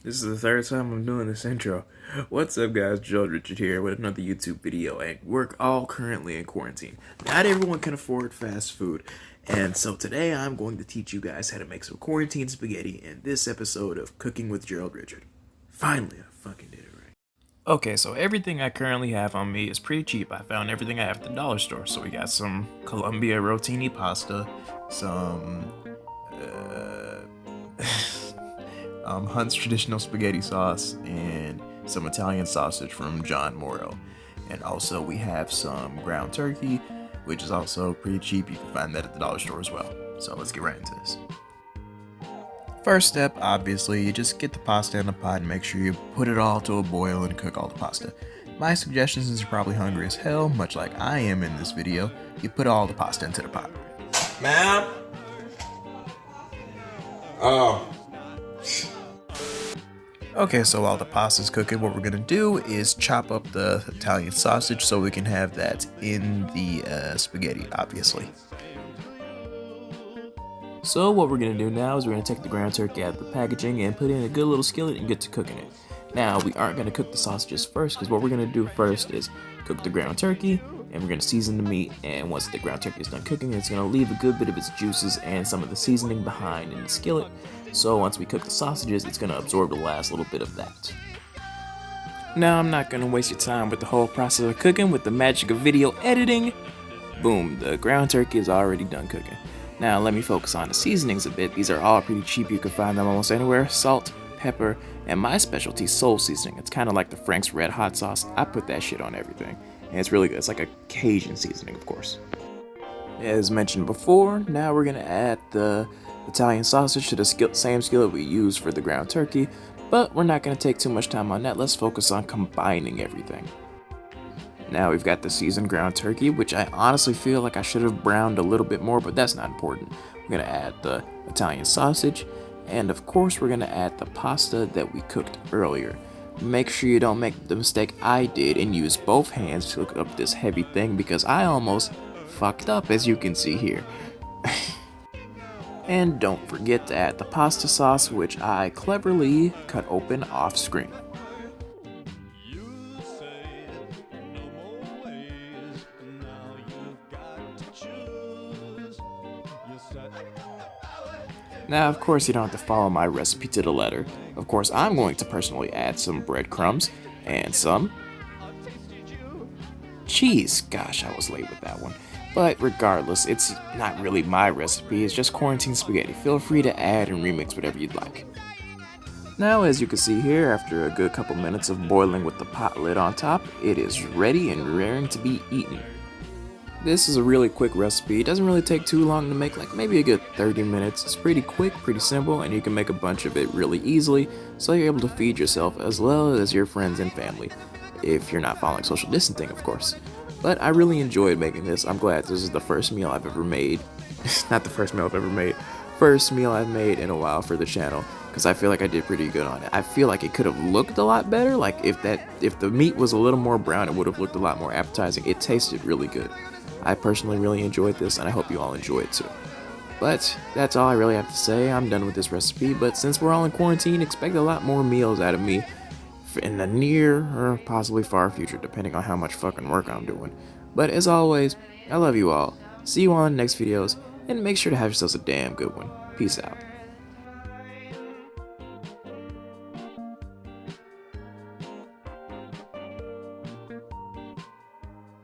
This is the third time I'm doing this intro. What's up, guys? Gerald Richard here with another YouTube video, and we're all currently in quarantine. Not everyone can afford fast food, and so today I'm going to teach you guys how to make some quarantine spaghetti in this episode of Cooking with Gerald Richard. Finally, I fucking did it right. Okay, so everything I currently have on me is pretty cheap. I found everything I have at the dollar store. So we got some Columbia rotini pasta, some Hunt's traditional spaghetti sauce, and some Italian sausage from John Moro. And also we have some ground turkey, which is also pretty cheap. You can find that at the dollar store as well. So let's get right into this. First step, obviously, you just get the pasta in the pot and make sure you put it all to a boil and cook all the pasta. My suggestion, since you're probably hungry as hell, much like I am in this video, you put all the pasta into the pot. Ma'am? Oh. Okay, so while the pasta's cooking, what we're gonna do is chop up the Italian sausage so we can have that in the spaghetti, obviously. So what we're gonna do now is we're gonna take the ground turkey out of the packaging and put it in a good little skillet and get to cooking it. Now, we aren't gonna cook the sausages first, because what we're gonna do first is cook the ground turkey, and we're gonna season the meat, and once the ground turkey is done cooking, it's gonna leave a good bit of its juices and some of the seasoning behind in the skillet. So once we cook the sausages, it's gonna absorb the last little bit of that. Now, I'm not gonna waste your time with the whole process of cooking. With the magic of video editing, boom, the ground turkey is already done cooking. Now, let me focus on the seasonings a bit. These are all pretty cheap. You can find them almost anywhere. Salt, pepper, and my specialty, soul seasoning. It's kind of like the Frank's Red Hot sauce. I put that shit on everything, and it's really good. It's like a Cajun seasoning, of course. As mentioned before, now we're gonna add the Italian sausage to the same skillet we used for the ground turkey, but we're not gonna take too much time on that. Let's focus on combining everything. Now we've got the seasoned ground turkey, which I honestly feel like I should have browned a little bit more, but that's not important. We're gonna add the Italian sausage, and of course we're gonna add the pasta that we cooked earlier. Make sure you don't make the mistake I did and use both hands to cook up this heavy thing, because I almost fucked up, as you can see here. And don't forget to add the pasta sauce, which I cleverly cut open off screen. Now, of course, you don't have to follow my recipe to the letter. Of course, I'm going to personally add some breadcrumbs and some cheese. Gosh, I was late with that one. But regardless, it's not really my recipe, it's just quarantine spaghetti. Feel free to add and remix whatever you'd like. Now, as you can see here, after a good couple minutes of boiling with the pot lid on top, it is ready and raring to be eaten. This is a really quick recipe. It doesn't really take too long to make, like maybe a good 30 minutes. It's pretty quick, pretty simple, and you can make a bunch of it really easily, so you're able to feed yourself as well as your friends and family. If you're not following social distancing, of course. But I really enjoyed making this. I'm glad this is the first meal I've ever made. Not the first meal I've ever made. First meal I've made in a while for the channel, because I feel like I did pretty good on it. I feel like it could have looked a lot better. Like if the meat was a little more brown, it would have looked a lot more appetizing. It tasted really good. I personally really enjoyed this, and I hope you all enjoy it too. But that's all I really have to say. I'm done with this recipe, but since we're all in quarantine, expect a lot more meals out of me in the near or possibly far future, depending on how much fucking work I'm doing. But as always, I love you all. See you all in the next videos, and make sure to have yourselves a damn good one. Peace out.